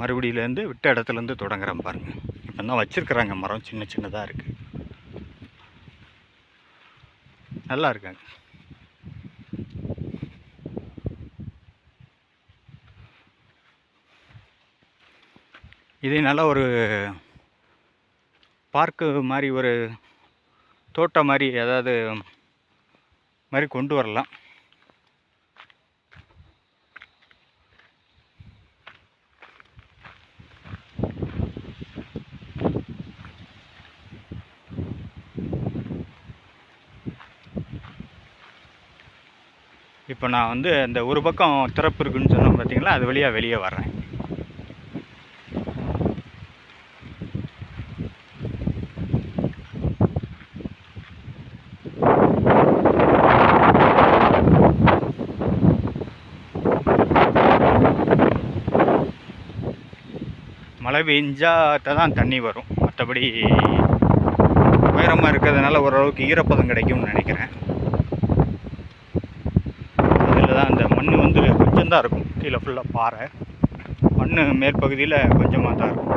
மறுபடியிலேருந்து விட்ட இடத்துலேருந்து தொடங்குறேன் பாருங்கள். இப்போ தான் வச்சுருக்குறாங்க மரம் சின்ன சின்னதாக இருக்குது. நல்லா இருக்காங்க. இதே நல்லா ஒரு பார்க்கு மாதிரி ஒரு தோட்டம் மாதிரி ஏதாவது மாதிரி கொண்டு வரலாம். இப்போ நான் வந்து அந்த ஒரு பக்கம் திறப்பு இருக்குன்னு சொன்னோம் பார்த்தீங்களா, அது வழியாக வெளியே வர்றேன். மழை பெஞ்சாட்ட தான் தண்ணி வரும், மற்றபடி உயரமாக இருக்கிறதுனால ஓரளவுக்கு ஈரப்பதம் கிடைக்கும்னு நினைக்கிறேன். அதில் தான் அந்த மண் வந்து கொஞ்சம் தான் இருக்கும், கீழே ஃபுல்லாக பாறை, மண் மேற்பகுதியில் கொஞ்சமாக தான் இருக்கும்.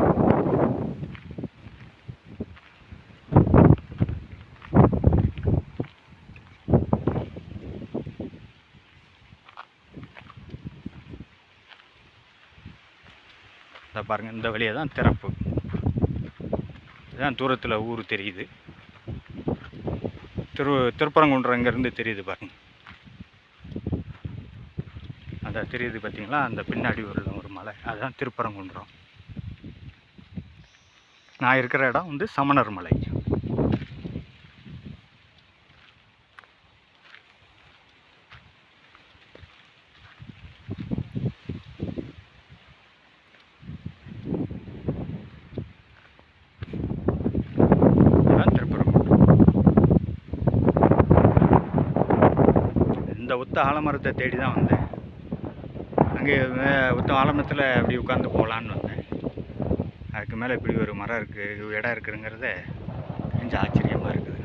அதை பாருங்கள், இந்த வழியாக தான் திறப்பு. இதுதான் தூரத்தில் ஊர் தெரியுது. திருப்பரங்குன்றம் இங்கேருந்து தெரியுது பாருங்கள். அதான் தெரியுது பார்த்தீங்களா, அந்த பின்னாடி ஒரு மலை, அதுதான் திருப்பரங்குன்றம். நான் இருக்கிற இடம் வந்து சமணர் மலை. இந்த ஒத்த ஆலமரத்தை தேடி தான் வந்தேன். அங்கே ஒத்த ஆலமரத்தில் அப்படி உட்காந்து போகலான்னு வந்தேன். அதுக்கு மேலே இப்படி ஒரு மரம் இருக்குது, இடம் இருக்குங்கிறத கொஞ்சம் ஆச்சரியமாக இருக்குது.